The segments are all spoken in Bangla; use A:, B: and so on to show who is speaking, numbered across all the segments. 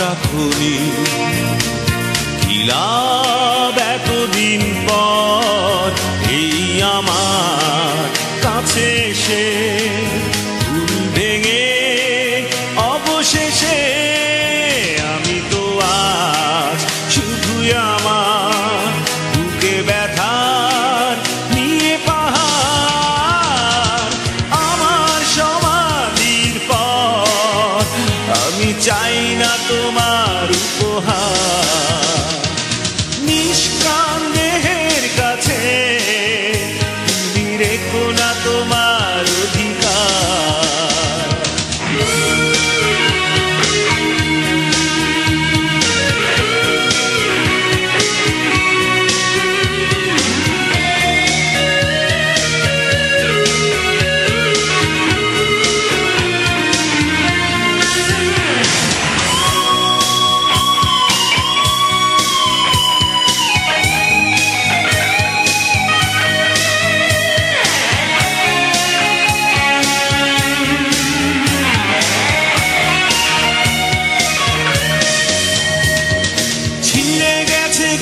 A: রাখুনি কি লাভ এতদিন পর এই আমার কাছে এসে ফুল ভেঙে অবশেষে আমি তো আজ শুধুই আমার বুকে ব্যথার নিয়ে পাহাড় আমার সমাধির পর আমি চাই না তোমার উপহার নিষ্কাম দেহের কাছে তুমি রেখো না তোমার অধিকার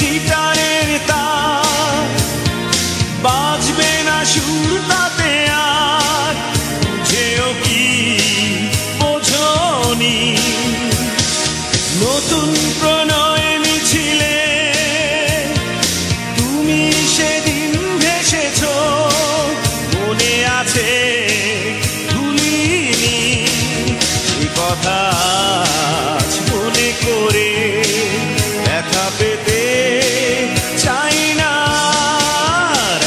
A: গিটারের তার বাজবে না সুর তাতে আর বুঝেও কি বোঝনি নতুন প্রণয় মিছিলে তুমি সেদিন ভেসেছ মনে আছে ভুলিনি সে কথা আজ মনে করে ব্যথা পেতে চাই না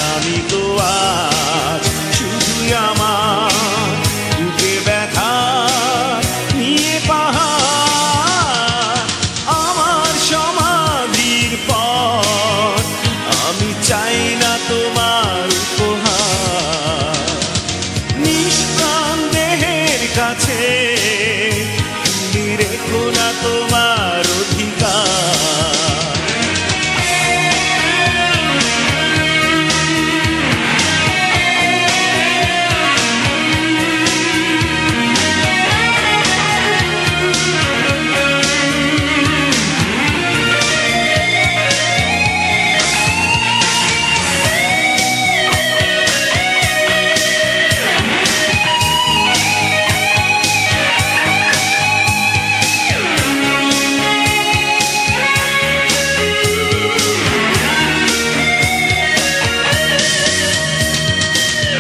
A: আমি তো আজ শুধুই আমার বুকে ব্যথা নিয়ে পাহাড় আমার সমাধির পর আমি চাই না তোমার উপহার নিষ্কাম দেহের কাছে তুমি রেখো না তোমার অধিকার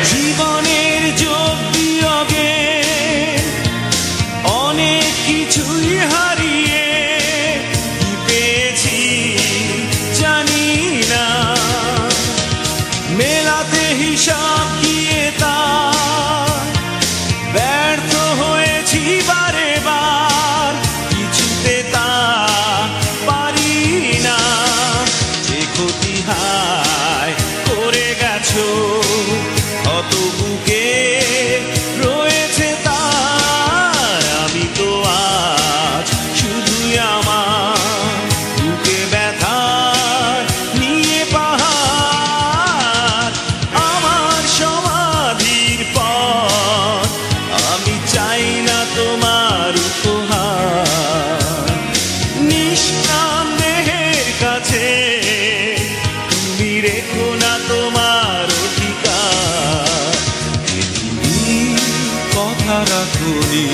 A: জীবনের যোগ বিয়োগে অনেক কিছুই হারিয়ে কি পেয়েছি জানি না মেলাতে হিসাব গিয়ে তা ব্যর্থ হয়েছি বারে বার কিছুতে তা পারি না যে ক্ষতি হায় করে গেছো কত বুকে রয়েছে তার আমি তো আজ শুধুই আমার বুকে ব্যথার নিয়ে পাহাড় আমার সমাধির পর আমি চাই না তোমার উপহার নিষ্কাম দেহের কাছে তুমি রেখো না তোমার অধিকার কথা রাখুনি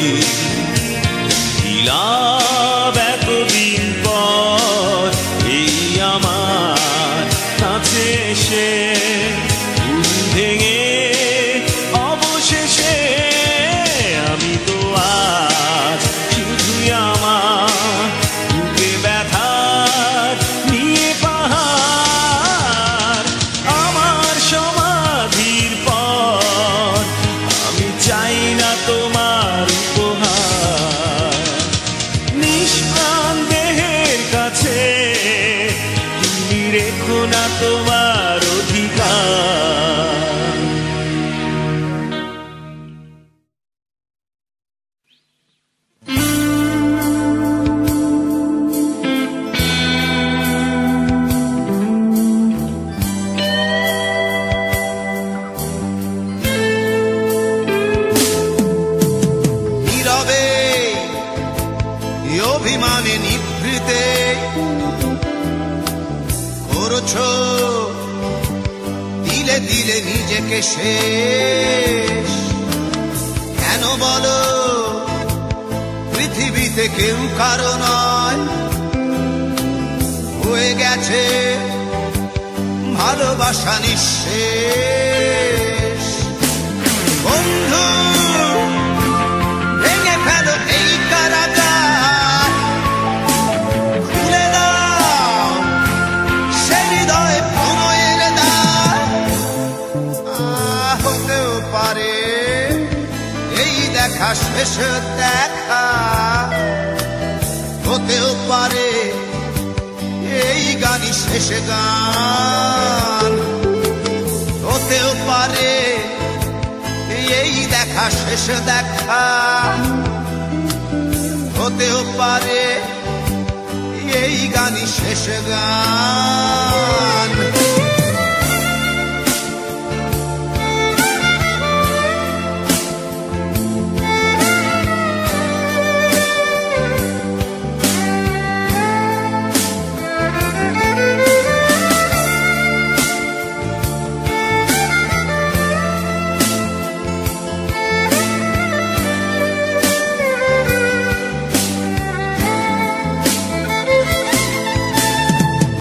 A: কি লাভ এতদিন পর এই আমার কাছে এসে ফুল ভেঙে অবশেষে আমি তো আজ শুধুই আমার বুকে ব্যথার নিয়ে পাহাড় আমার সমাধির পর
B: নিজেকে শেষ। কেন বলো পৃথিবীতে কেউ কারো নয়, হয়ে গেছে ভালোবাসা নিঃশেষ। বন্ধু ভেঙে ফেলো এই কারাগার, খুলে দাও সে হৃদয় প্রণয়ের দ্বার। হতেও পারে এই দেখা শেষ দেখা, হতেও পারে এই গানই শেষ গান, হতেও পারে এই দেখা শেষ দেখা, হতেও পারে এই গানই শেষ গান।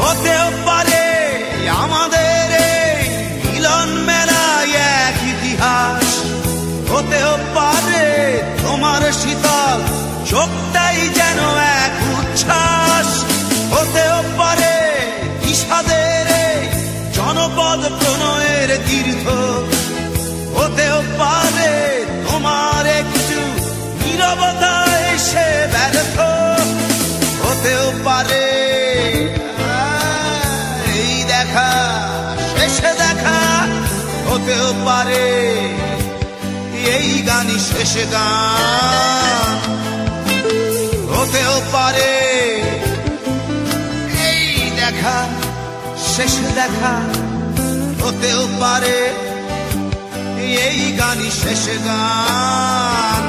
B: হতেও পারে আমাদের এই মিলন মেলায় এক ইতিহাস, হতেও পারে তোমার শীতল চোখটাই যেন এক উচ্ছ্বাস, হতেও পারে বিষাদের এই জনপদ প্রণয়ের তীর্থ, হতেও পারে তোমার একটু নীরবতা এসে ব্যর্থ, হতেও পারে দেখা শেষ দেখা, হতেও পারে এই গানই শেষ গান, হতেও পারে এই দেখা শেষ দেখা, হতেও পারে এই গানই শেষ গান।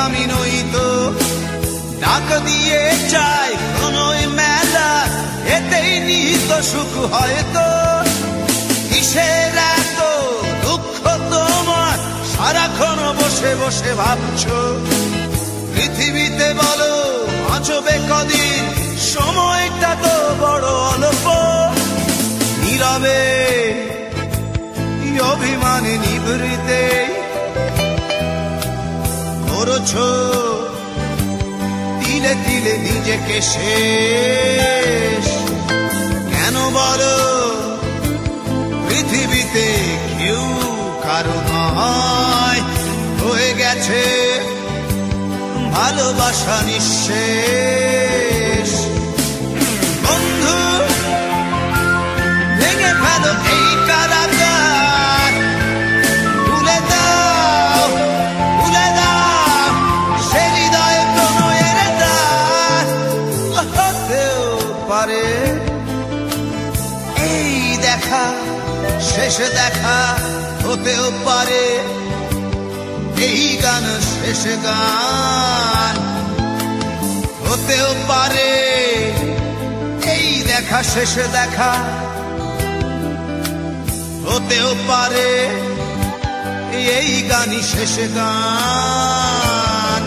B: আমি নই তো ডাক দিয়ে চাই প্রণয় মেলা, এতেই নিহিত সুখ হয়তো। কিসের এত দুঃখ তোমার সারাক্ষণ বসে বসে ভাবছো, পৃথিবীতে বলো বাঁচবে কদিন, সময়টা তো বড় অল্প। নীরবে অভিমানে নিভৃতে করছো তিলে তিলে নিজেকে শেষ। কেন বলো পৃথিবীতে কেউ কারো নয়, হয়ে গেছে ভালোবাসা নিঃশেষ। বন্ধু ভেঙে ফেলো এই কারাগার, ভুলে দাও ভুলে দাও সে হৃদয় প্রণয়ের দ্বার। হতেও পারে এই দেখা শেষ দেখা, হতেও পারে এই গান শেষ গান, হতেও পারে এই দেখা শেষ দেখা, হতেও পারে এই গানই শেষ গান।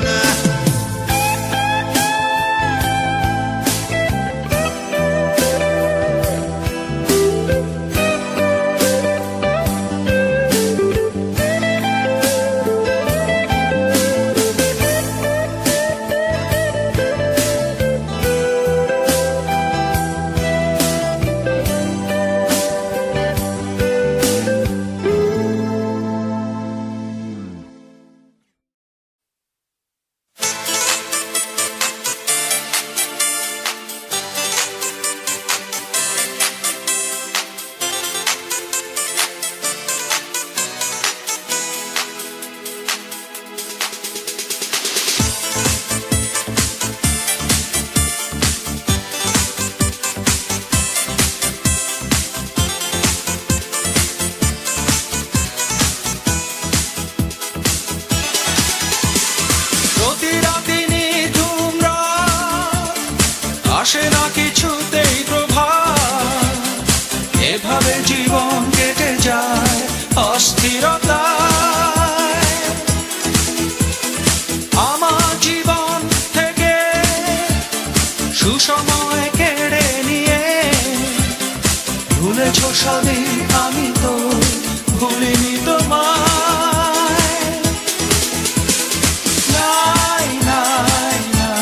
A: আসে না কিছুতেই প্রভাত, এভাবে জীবন কেটে যায় অস্থিরতায়। আমার জীবন থেকে সুসময় কেড়ে নিয়ে ভুলেছ সবই, আমি তো ভুলিনি তোমায়। নাই নাই নাই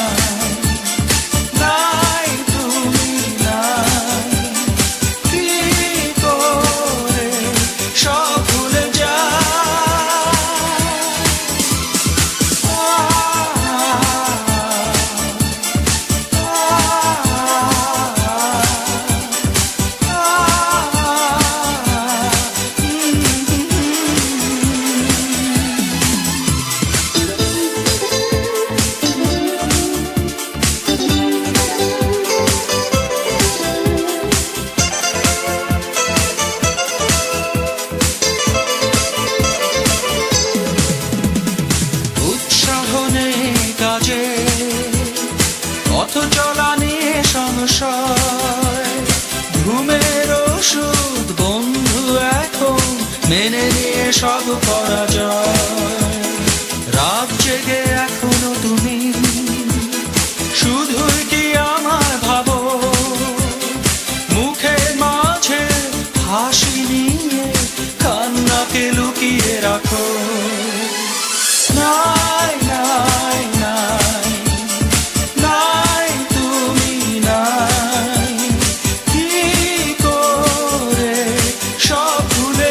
A: নাই তুমি নাই, কি করে সব ভুলে পথ চলা নিয়ে সংশয়, ঘুমের ওষুধ বন্ধু এখন মেনে নিয়ে সব করা যায়। রাত জেগে এখনো তুমি শুধুই কি আমায় ভাবো, মুখের মাঝে হাসি নিয়ে কান্নাকে লুকিয়ে রাখো। নাই নাই নাই নাই তুমি নাই, কি করে সব ভুলে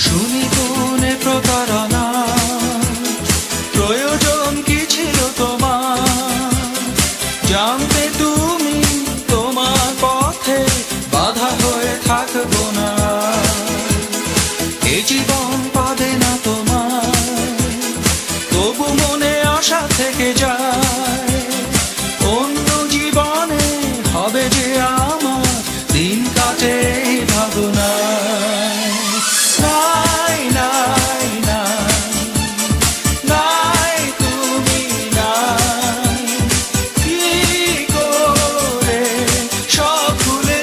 A: শুনি কোনে প্রতারণা, প্রয়োজন কি ছিল তোমার, জানতে তুমি তোমার পথে বাধা হয়ে থাকবো না। এ জীবন পাবে না তোমার, তবু মনে আশা থেকে যায়, অন্য জীবনে হবে যে আমার দিন কাটে ভাবনায়। নাই নাই নাই নাই তুমি নাই, কি করে সব ভুলে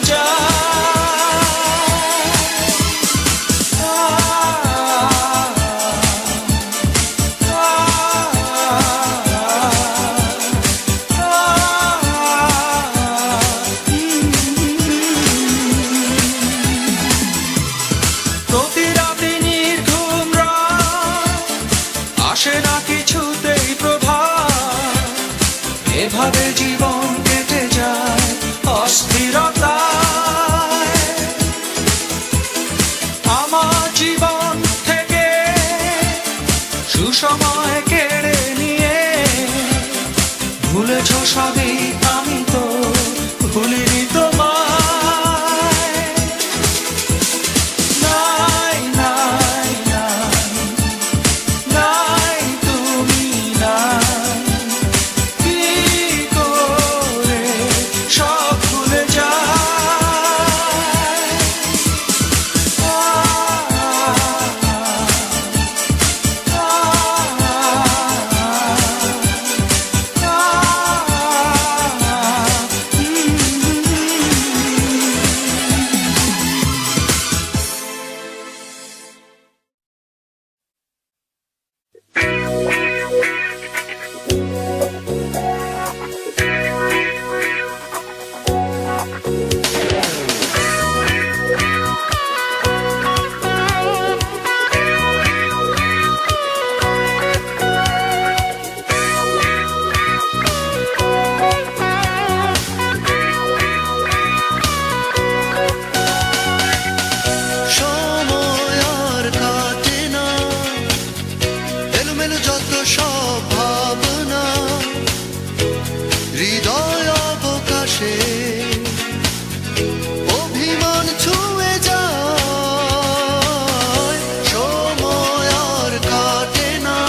A: প্রতি রাতে নির্ঘুম রাত, আসে না কিছুতেই প্রভাত, এভাবে জীবন কেটে যায় অস্থিরতায়। আমার জীবন থেকে সুসময় কেড়ে নিয়ে ভুলেছ সবই, আমি তো ভুলিনি তোমায়। নাই নাই নাই নাই তুমি নাই, কি করে সব ভুলে
B: অভিমান ছুঁয়ে যায়, সময় আর কাটে না,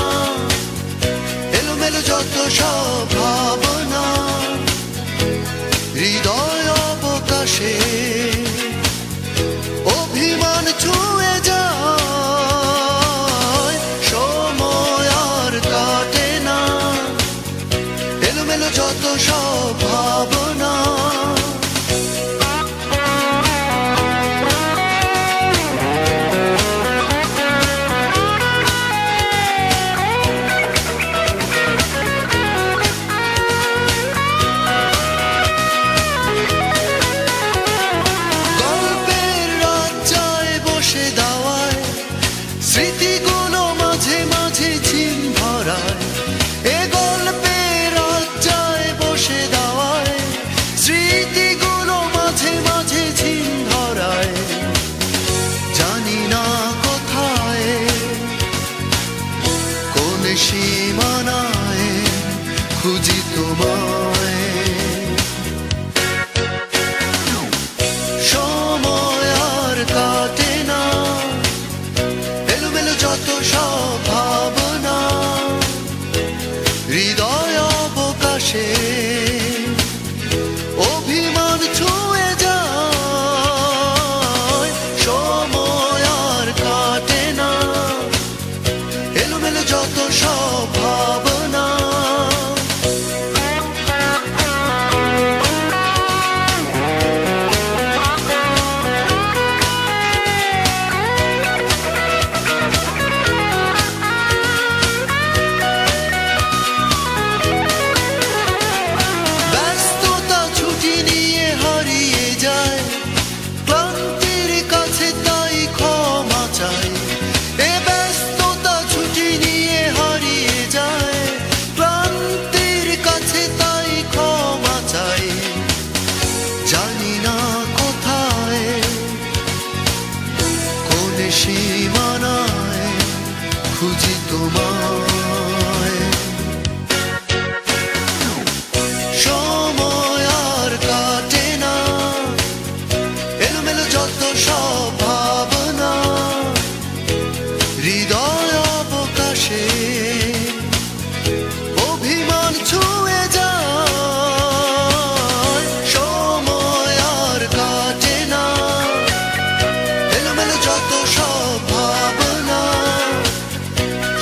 B: এলোমেলো যত সব ভাবনা, হৃদয় অবকাশে অভিমান ছুঁয়ে যায়, সময় আর কাটে না, এলোমেলো যত সব ভাবনা। গল্পের রাজ্জায় বসে দাওয়ায় স্মৃতিগুলো মাঝে মাঝে ঝিম ধরায়, এ গল্পের রাজ্জায় বসে দাওয়ায় স্মৃতিগুলো মাঝে মাঝে ঝিম ধরায়, জানি না কোথায় কোন সীমানায় খুঁজি তোমায়, সময় আর কাটে না, এলোমেলো যত সব ভাবনা, হৃদয় অবকাশে অভিমান ছুঁয়ে যায়, সময় আর কাটে না, এলোমেলো যত সব ভাবনা। ব্যস্ততা ছুটি নিয়ে হারিয়ে যায়, ক্লান্তির কাছে তাই ক্ষমা চাই, এ ব্যস্ততা ছুটি নিয়ে হারিয়ে যায়, ক্লান্তির কাছে তাই ক্ষমা চাই, জানি না কোথায় কোন সীমানায় খুঁজি তোমায়, সময় আর কাটে না, এলোমেলো যত সব ভাবনা, হৃদয় অবকাশে অভিমান ছুঁয়ে যায়, সময় আর কাটে না, এলোমেলো যত সব ভাবনা,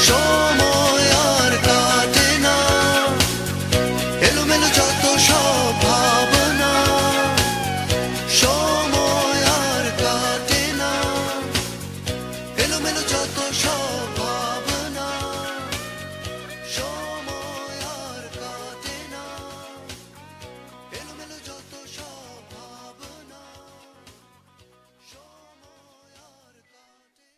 B: সময় আর কাটে না, এলোমেলো যত সব ভাবনা, সময় আর কাটে না, এলোমেলো যত সব ভাবনা, সময় আর কাটে না, এলোমেলো যত সব ভাবনা, সময় আর কাটে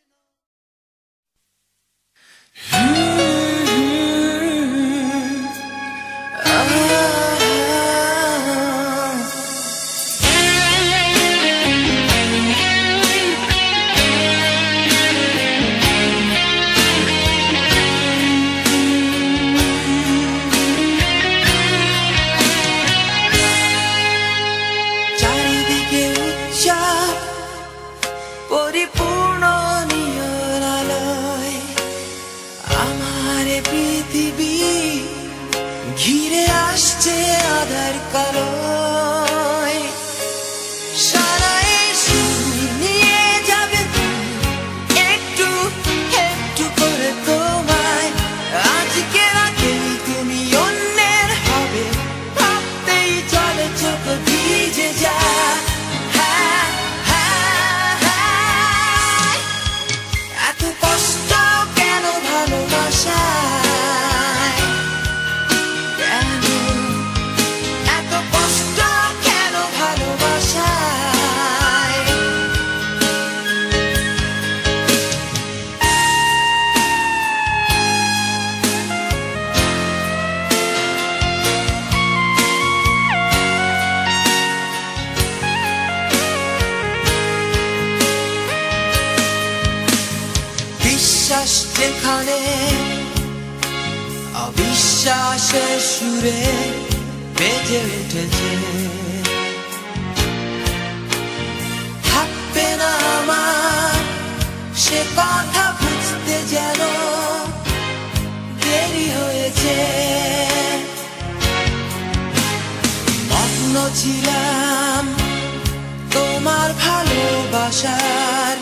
A: চারিদিকে উচ্চার পরিপূর্ণ নিরালয়, আমার এ পৃথিবী ঘিরে আসছে আধার কালোয়, সারাই নিয়ে যাবে একটু একটু করে তোমায়, আজকে রাতে তুমি অন্যের হবে, ভাবতেই চলে চোখ ভিজে যায়, এত কষ্ট কেন ভালোবাসায়, কেন এত কষ্ট কেন ভালোবাসায়, বিশ্বাস যেখানে অবিশ্বাসের সুরে বেজে উঠেছে, সে কথা বুঝতে যেন দেরি হয়েছে। মগ্ন ছিলাম তোমার ভালোবাসার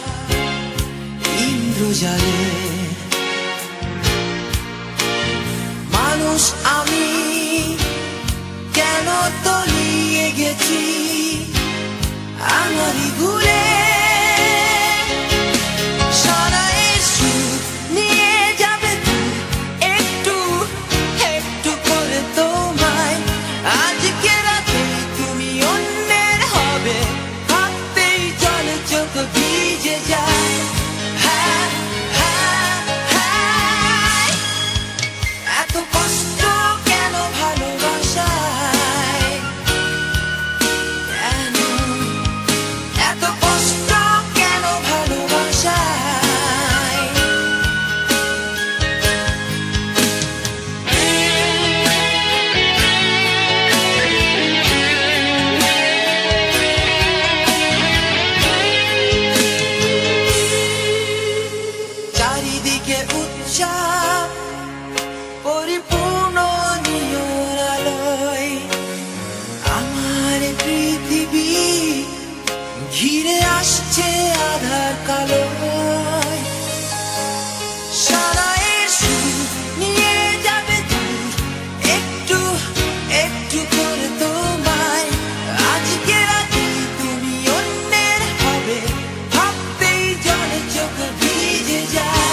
A: ইন্দ্রজালে। মানুষ আমি কেন তলিয়ে গেছি আমারই ভুলে। পরিপূর্ণ নিয়র আলোয় আমার পৃথিবী ঘিরে আসছে আধার কালোয়। সারায়ের সুর নিয়ে যাবে দূর একটু একটু করে তোমায়। আজকে রাতে তুমি অন্যের হবে ভাবতেই জলে চোখ ভিজে যায়।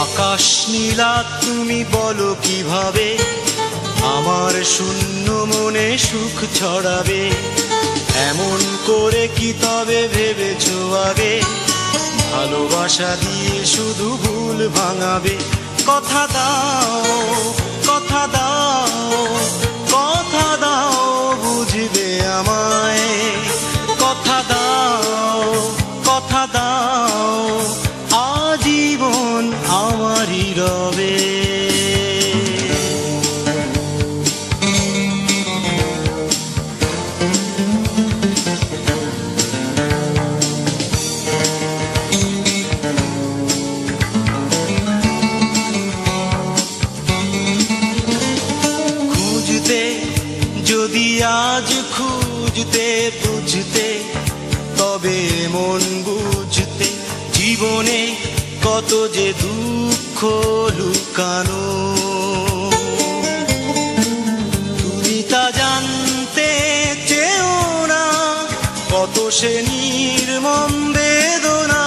B: আকাশ নীলা তুমি বলো কিভাবে আমার শূন্য মনে সুখ ছড়াবে। এমন করে কি তবে ভেবেছো আগে ভালোবাসা দিয়ে শুধু ভুল ভাঙাবে। কথা দাও কথা দাও কথা দাও বুঝবে আমায়। কথা দাও কথা দাও আজীবন আমারই রবে। খুঁজতে যদি আজ খুঁজতে বুঝতে তবে মন বুঝতে জীবনে কত যে দুঃখ লুকানো। তুমি তা জানতে চেও না কত সে নির্মম বেদনা।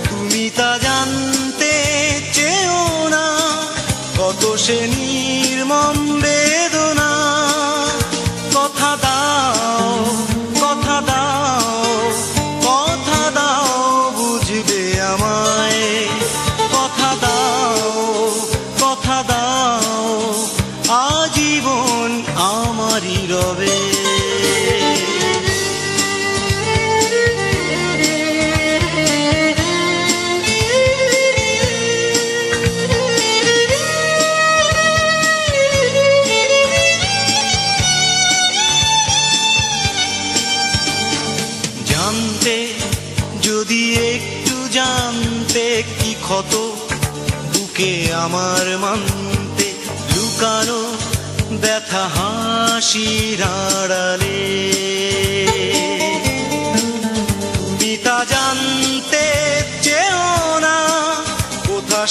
B: তুমি তা জানতে চেও না কত সে নির্মম বেদনা। কথা দাও কথা দাও কথা দাও বুঝবে আমায়। কথা দাও কথা দাও আজীবন আমারই রবে। জানতে যদি একটু জানতে কি ক্ষত বুকে আমার মানতে লুকানো ব্যথা হাসির আড়ালে। তুমি তা জানতে চেও না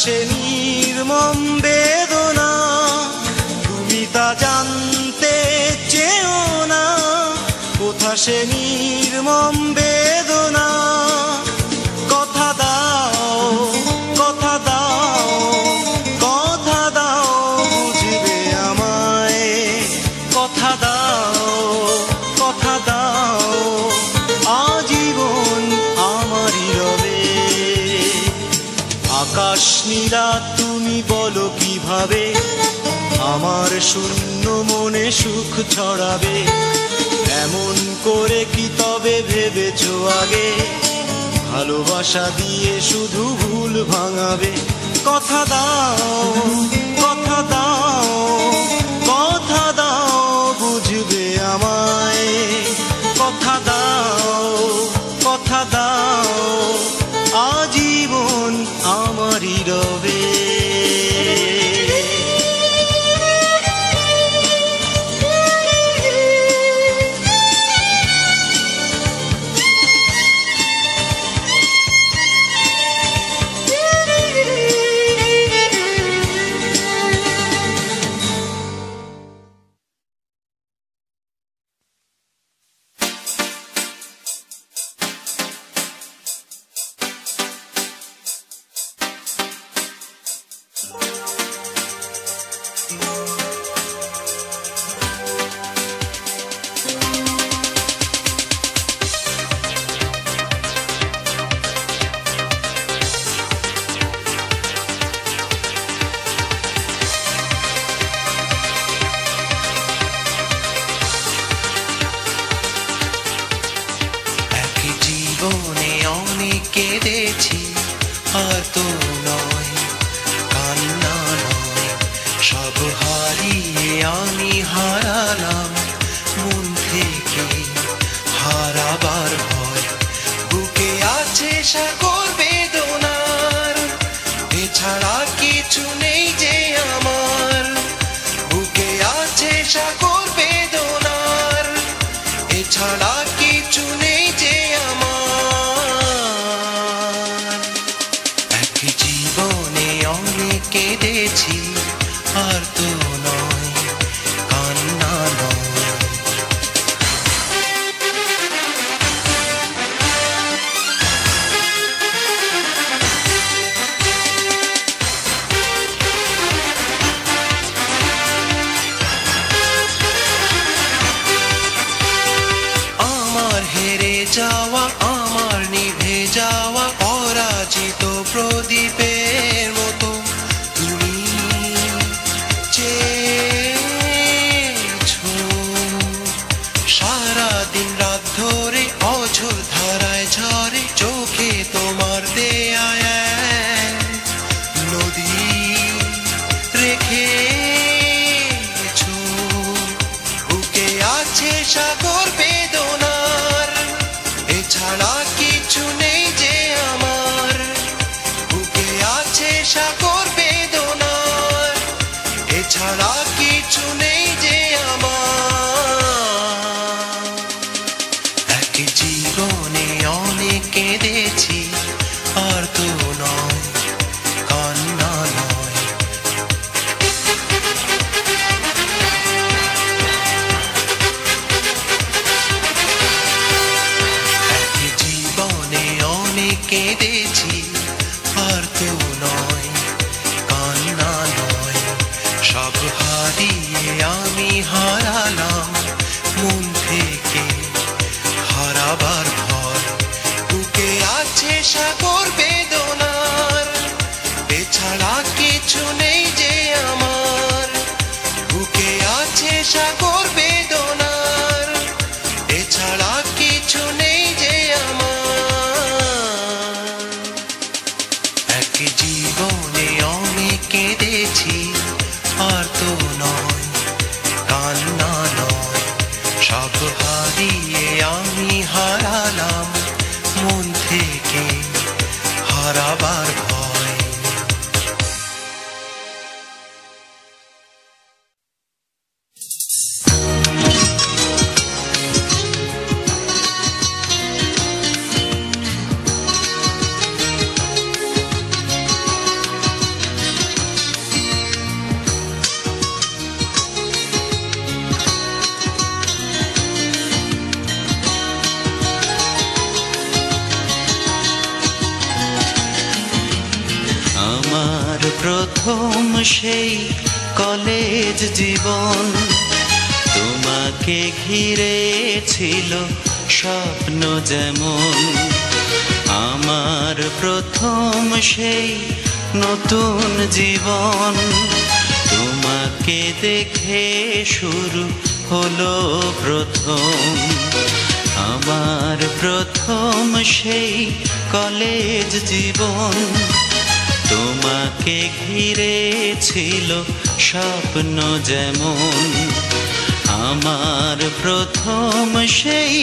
B: সে নির্মম বেদনা, তুমি তা জানতে চেও না। কোথা সে নির্মম বেদনা, কথা দাও, কথা দাও, কথা দাও বুঝবে আমায়। কথা দাও, কথা দাও, আজীবন আমারই রবে। আকাশ নীলা তুমি বলো কিভাবে আমার শূন্য মনে সুখ ছড়াবে। এমন করে কি তবে ভেবেছো আগে, ভালোবাসা দিয়ে শুধু ভুল ভাঙাবে। কথা দাও, কথা দাও, কথা দাও বুঝবে আমায়। কথা দাও, কথা দাও, আজীবন আমারই রবে।
C: কেঁদেছি আর তো নয়, কান্না নয়, সব হারিয়ে আমি হারালাম মন থেকে। হারাবার ভয় বুকে আছে সাগর বেদনার, এছাড়া কিছু নেই যে আমার। বুকে আছে সাগর বেদনার, এছাড়া কিছু নেই যে আমার। জীবনে অনেক কেঁদেছি আর তো নয়, কান্না নয়। আমার হেরে যাওয়া, আমার নিভে যাওয়া পরাজিত প্রদীপের মতো তুমি চেয়েছো। সারাদিন রাত ধরে অঝোর ধারায় ঝরে চোখে তোমার দেয়া নদী রেখেছো। বুকে আছে সাগর বেদনার, এছাড়া কিছু নেই যে আমার। বুকে আছে সাগর বেদনার, এছাড়া কিছু নেই যে আমার। এক জীবনে অনেক কেঁদেছি আর তো নয়, কান্না নয়। কেঁদেছি আর তো নয়, কান্না নয়, সব হারিয়ে আমি হারালাম মন থেকে। হারাবার ভয় বুকে আছে সাগর বেদনার, এছাড়া কিছু নেই যে আমার। বুকে আছে সাগর বেদনার, এছাড়া কিছু নেই যে আমার। জীবনে অনেক কেঁদেছি আর তো নয়, কান্না নয়, সব হারিয়ে আমি হারালাম মন থেকে। হারাবার ভয় সেই কলেজ জীবন, তোমাকে ঘিরে ছিল স্বপ্ন যেমন। আমার প্রথম সেই নতুন জীবন, তোমাকে দেখে শুরু হলো প্রথম। আমার প্রথম সেই কলেজ জীবন, তোমাকে ঘিরে ছিল স্বপ্ন যেমন। আমার প্রথম সেই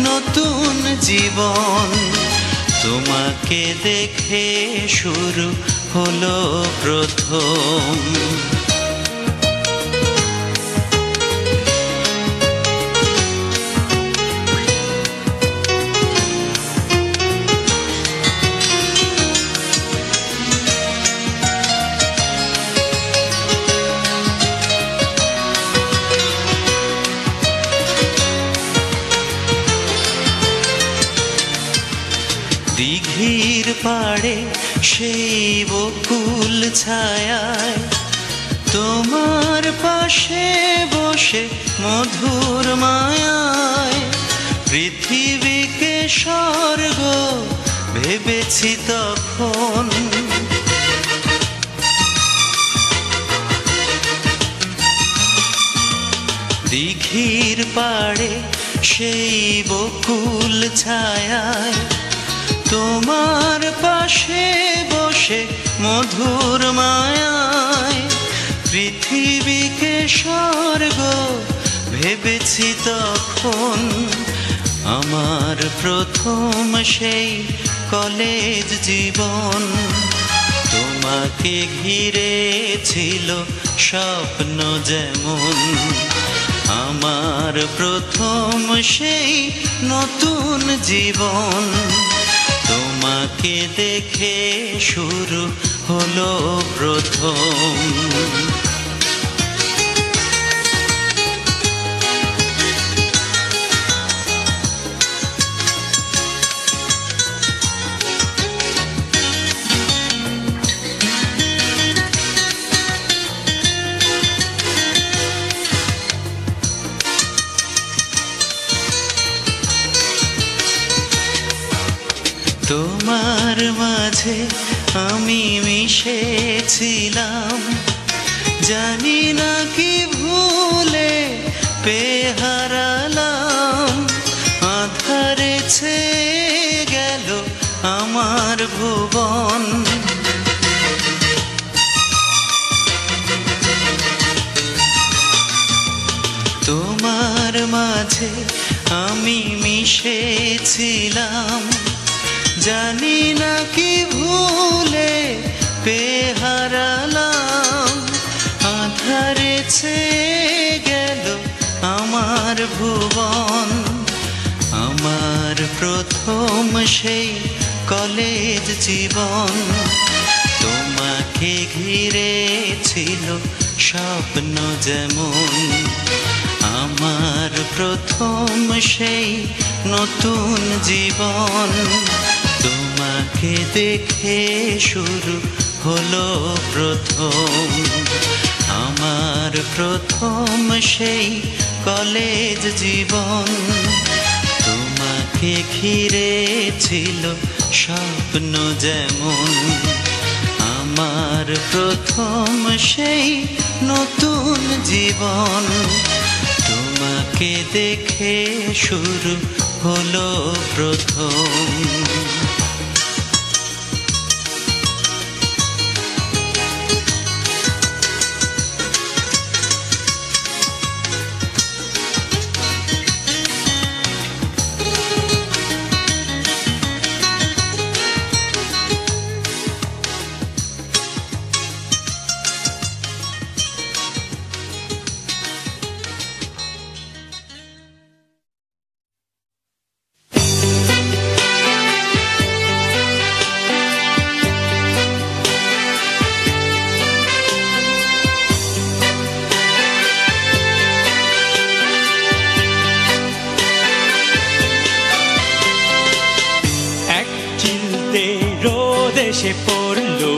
C: নতুন জীবন, তোমাকে দেখে শুরু হলো প্রথম। দিঘির পাড়ে সেই বকুল ছায়ায়, তোমার পাশে বসে মধুর মায়ায়, পৃথিবীকে স্বর্গ ভেবেছি তখন। দিঘির পাড়ে সেই বকুল ছায়ায়, তোমার পাশে বসে মধুর মায়ায়, পৃথিবীকে স্বর্গ ভেবেছি তখন। আমার প্রথম সেই কলেজ জীবন, তোমাকে ঘিরে ছিল স্বপ্ন যেমন। আমার প্রথম সেই নতুন জীবন, তোমাকে দেখে শুরু হলো প্রথম। তোমার মাঝে আমি মিশেছিলাম, জানি না কি ভুলে পেয়ে হারালাম। আঁধারে ছেয়ে গেল আমার ভুবন, তোমার মাঝে আমি মিশেছিলাম, জানি না কি ভুলে পেয়ে হারালাম। আঁধারে ছেয়ে গেল আমার ভুবন। আমার প্রথম সেই কলেজ জীবন, তোমাকে ঘিরে ছিল স্বপ্ন যেমন। আমার প্রথম সেই নতুন জীবন, তোমাকে দেখে শুরু হলো প্রথম। আমার প্রথম সেই কলেজ জীবন, তোমাকে ঘিরে ছিল স্বপ্ন যেমন। আমার প্রথম সেই নতুন জীবন, তোমাকে দেখে শুরু হলো প্রথম।
D: এসে পড়লো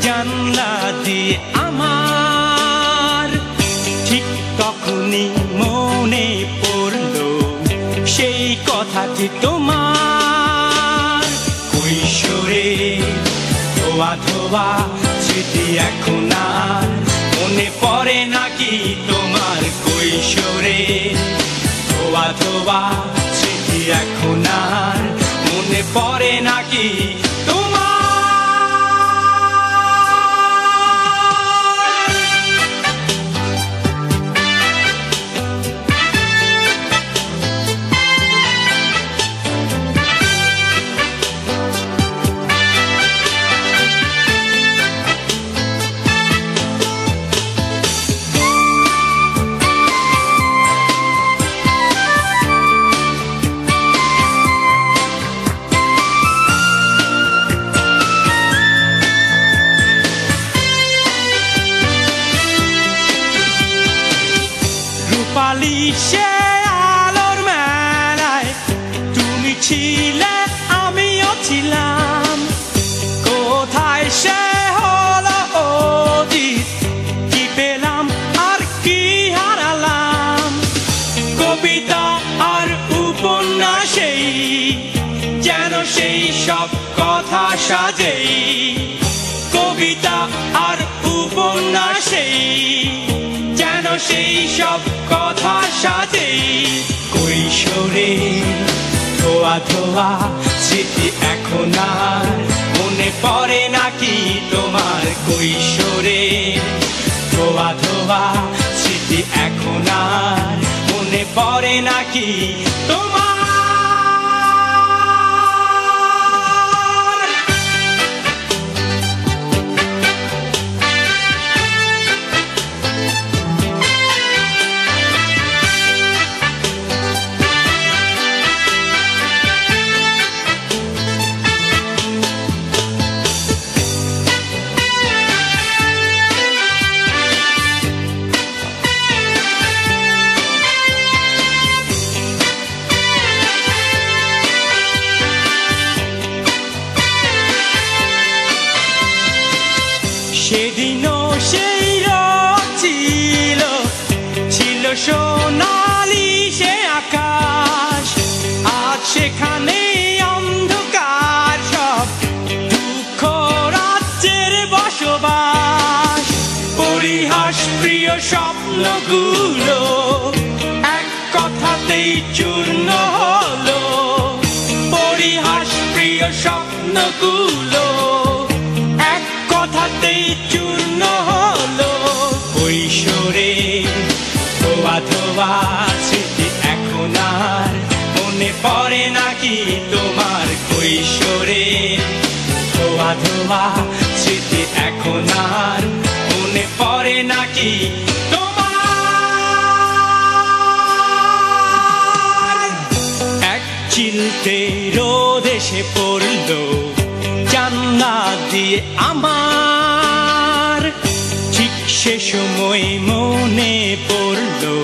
D: জানলা দিয়ে। অথবা স্মৃতি এখন আর মনে পড়ে নাকি তোমার কৈশোরে অথবা স্মৃতি এখন আর মনে পড়ে নাকি সে আলোর মেলায় তুমি ছিলে আমিও ছিলাম কোথায় সে হলো অতীত কি পেলাম আর কি হারালাম কবিতা আর উপন্যাসেই যেন সেই সব কথা সাজেই কবিতা আর উপন্যাসেই যেন সেই সব কথা সাজে কৈশোরে ধোয়া ধোয়া স্মৃতি এখন আর মনে পড়ে নাকি তোমার কৈশোরে ধোয়া ধোয়া স্মৃতি এখন আর মনে পড়ে নাকি তোমার সেদিনও সেই ছিল ছিল সোনালি সে আকাশ আজ সেখানে অন্ধকার সব দুঃখ রাজ্যের বসবাস পরিহাস প্রিয় স্বপ্নগুলো এক কথাতেই চূর্ণ হলো পরিহাস প্রিয় স্বপ্নগুলো কথাতেই চূর্ণ হলো কৈশোরে ধোয়া ধোয়া স্মৃতি এখন আর মনে পড়ে নাকি তোমার কৈশোরে ধোয়া ধোয়া স্মৃতি এখন আর মনে পড়ে নাকি তোমার এক চিলতে রোদ এসে পড়লো জানলা দিয়ে আমার ঠিক সে সময় মনে পড়লো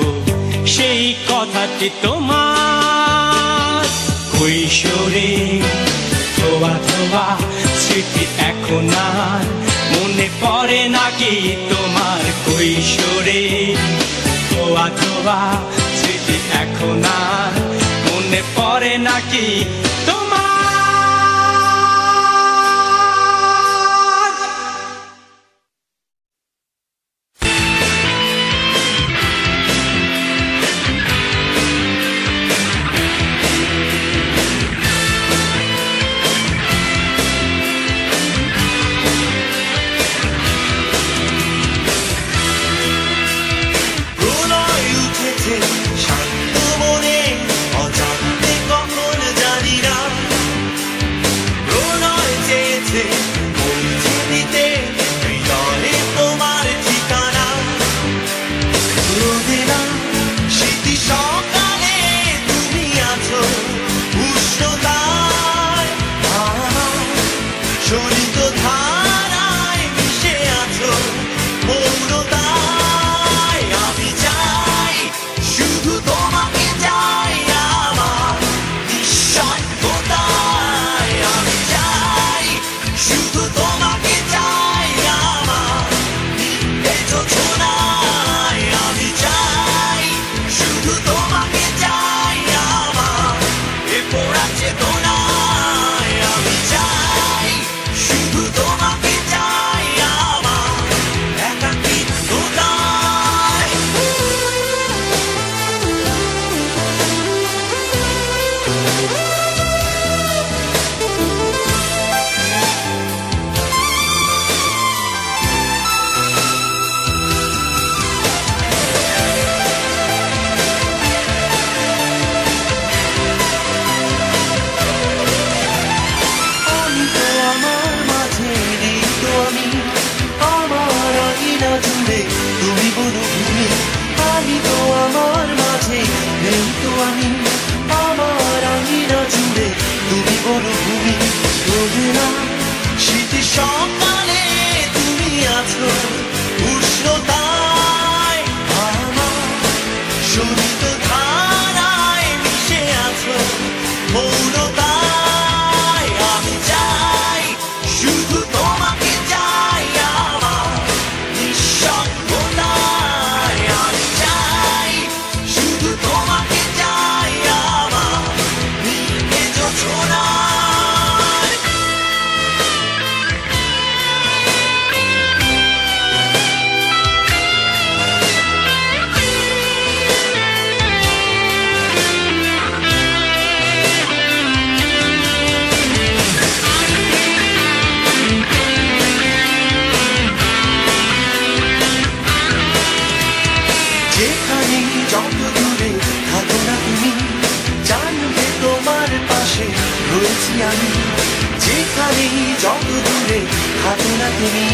D: সেই কথাটি তোমার কৈশোরে ধোয়া ধোয়া স্মৃতি এখন আর মনে পড়ে নাকি তোমার কৈশোরে ধোয়া ধোয়া স্মৃতি এখন আর মনে পড়ে নাকি
A: শান্ত মনে অজান্তে কখন জানি না
C: মরুভূমি রোদে না শীতের সকালে তুমি আছো উষ্ণতায় আমার শোণিত ধারায় মিশে আছো মৌনতায় আমি চাই শুধু তোমাকে চাই আমার নিঃসঙ্গতায় আমি চাই শুধু তোমাকে চাই আমার নিয়ে যোছনায় যেখানে যত দূরে থাকো না তুমি জানবে তোমার পাশে রয়েছি আমি যেখানে যত দূরে থাকো না তুমি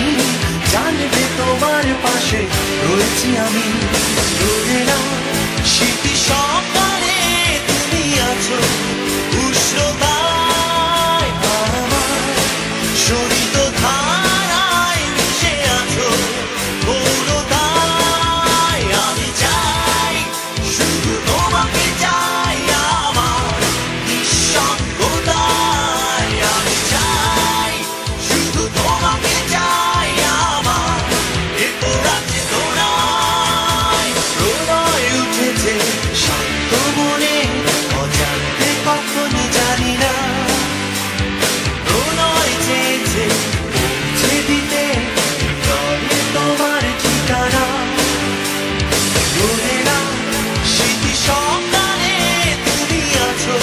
C: জানবে তোমার পাশে রয়েছি আমি রোদে না শীতি সকালে তুমি আছো উষ্ণতায় আমার শোণিত ধারায় মিশে আছো মৌনতায় আমি চাই শুধু তোমাকে চাই আমার নিঃসঙ্গতায় আমি চাই শুধু তোমাকে চাই আমার এ পোড়া চেতনায় প্রলয় উঠেছে শান্ত মনে অজান্তে কখন জানি না প্রলয় চেয়েছে পৌঁছে দিতে হৃদয়ে তোমার ঠিকানা রোদে না শীতি সকালে তুমি আছো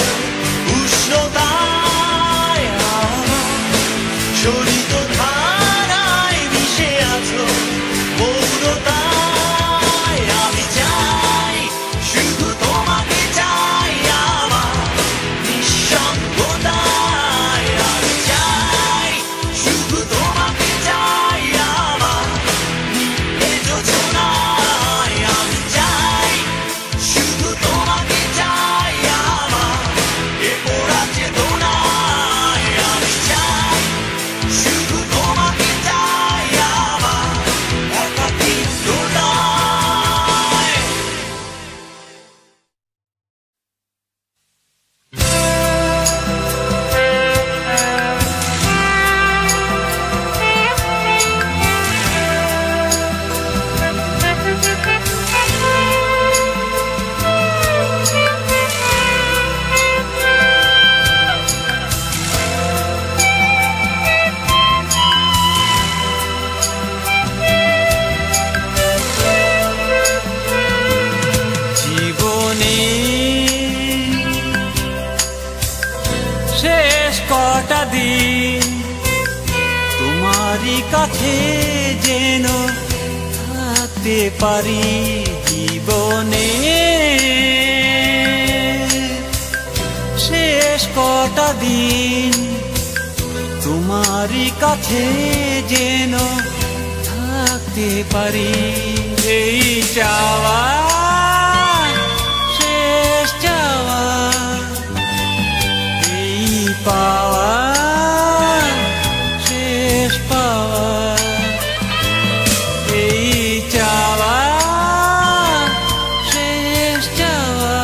C: উষ্ণতায় আমার শোণিত ধারায় মিশে আছো মৌনতায় আমি চাই শুধু তোমাকে চাই আমার নিঃসঙ্গতায় আমি চাই শুধু তোমাকে চাই আমার নিয়ে যোছনায় আমি চাই শুধু তোমাকে চাই আমার এ পোড়া চেতনায় আমি চাই শুধু তোমাকে চাই আমার একাকিত্বতায় জীবনে শেষ কটা দিন তোমারই কাছে যেন থাকতে পারি জীবনে শেষ কটা দিন তোমারই কাছে যেন থাকতে পারি এই চাওয়া শেষ চাওয়া এই পাওয়া শেষ পাওয়া এই চাওয়া শেষ চাওয়া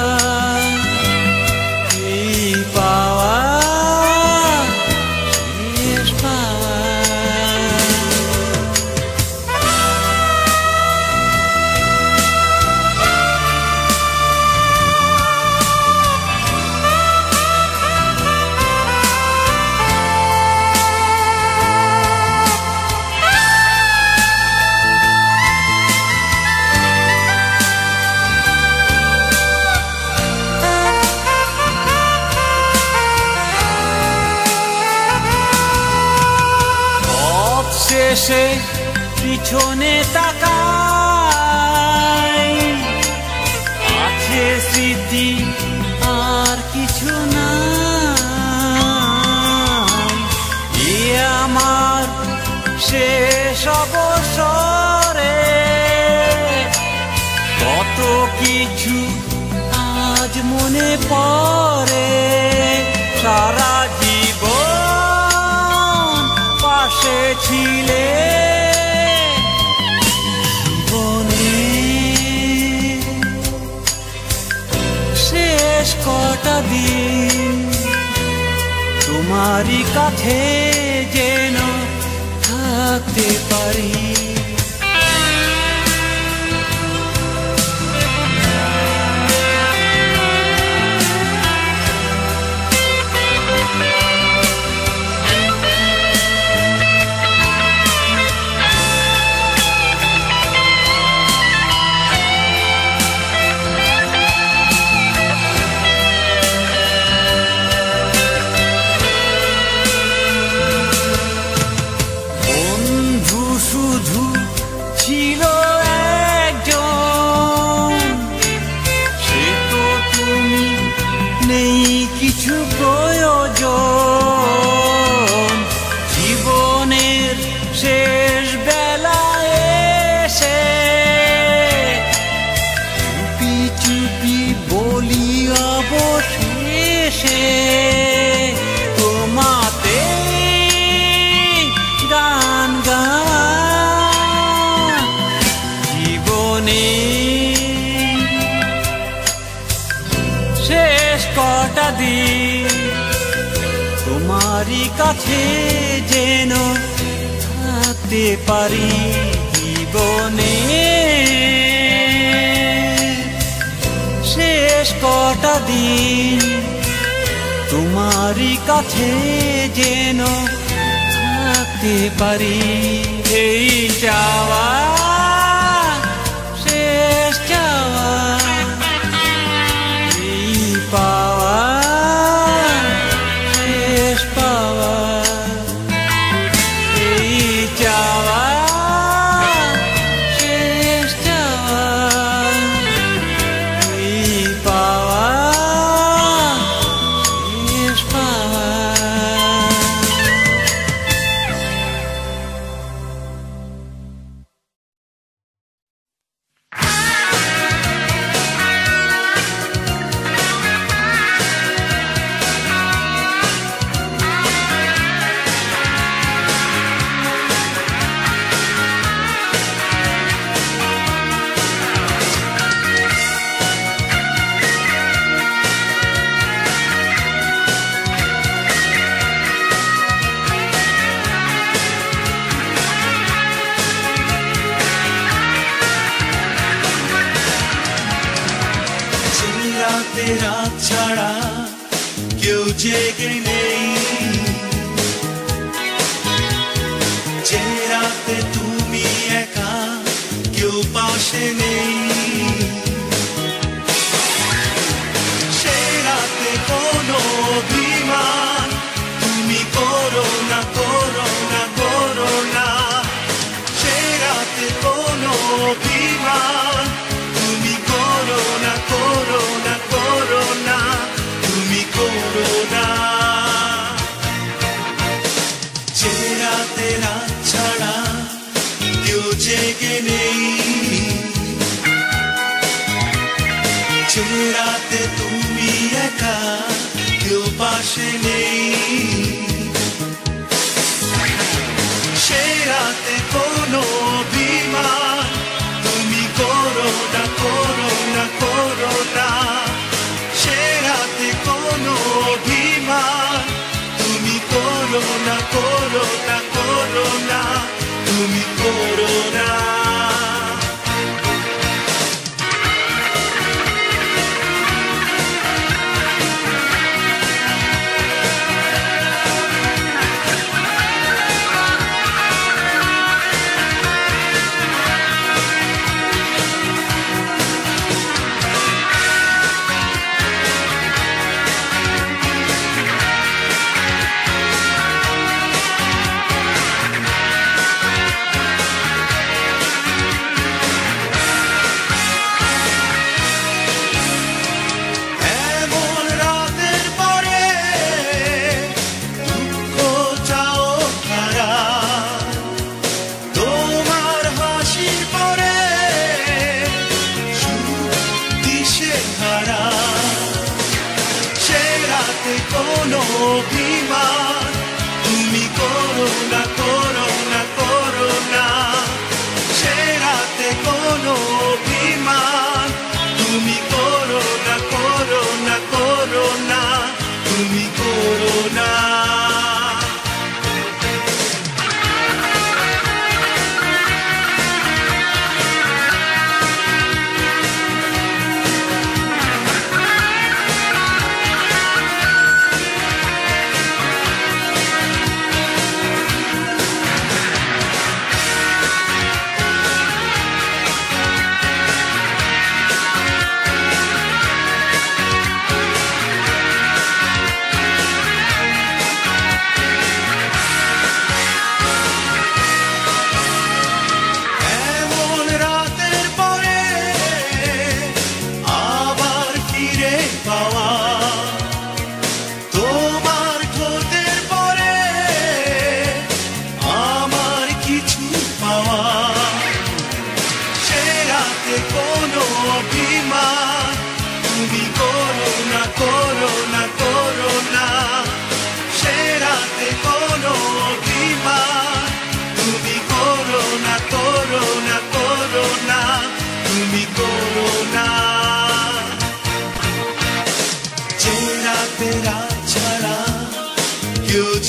C: এই পাওয়া শেষ পাওয়া শেষে পিছনে তাকাই আছে স্মৃতি আর কিছু নাই এ আমার শেষ অবসরে কত কিছু আজ মনে পড়ে সারা জীবন
D: তোমারই কাছে যেন থাকতে পারি। কিছু প্রয়োজন জীবনের শেষ বেলায় এসে চুপি চুপি বলি অবশেষে তোমাতে গান গাওয়া জীবনে শেষ কটা দিন তোমারই কাছে যেন থাকতে পারি। জীবনে শেষ কটা দিন তোমারই কাছে যেন থাকতে পারি। এই চাওয়া শেষ চাওয়া পাওয়া শেষ পাওয়া এই চাওয়া শেষ চাওয়া এই পাওয়া শেষ পাওয়া।
C: রাত ছাড়া কেউ জেগে নেই, যে রাতে তুমি একা কেউ পাশে নেই, সে রাতে কোনো অভিমান তুমি করো না করো না করো না, সে রাতে কোনো অভিমান তুমি করো না করো না করো না, তুমি করো না। যে রাতে রাত ছাড়া কেউ জেগে নেই, যে রাতে তুমি একা কেউ পাশে নেই, সে রাতে কোনো অভিমান তুমি করো না করো না করো না, সে রাতে কোনো অভিমান তুমি করো না করো না করো না, তুমি করো না।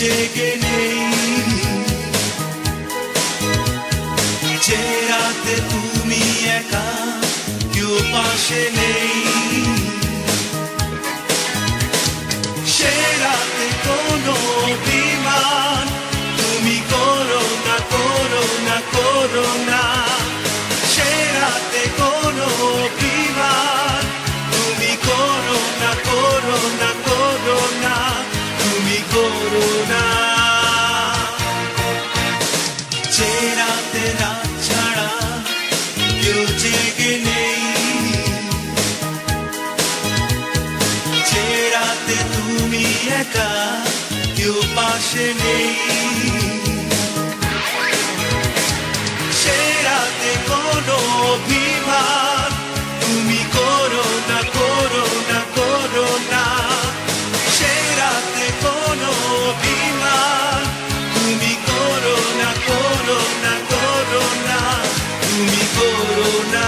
C: জেগে নেই যে রাতে তুমি একা কেউ পাশে নেই সে রাতে কোনো অভিমান তুমি করো না করো না করো না সে রাতে কোনো অভিমান তুমি করো না করো না করো না তুমি করো না যে রাতে রাত ছাড়া কেউ জেগে নেই যে রাতে তুমি একা কেউ পাশে নেই সে রাতে কোনো অভিমান তুমি করো না করো না করো না সে রাতে কোনো অভিমান তুমি করো না করো না করো না তুমি করো না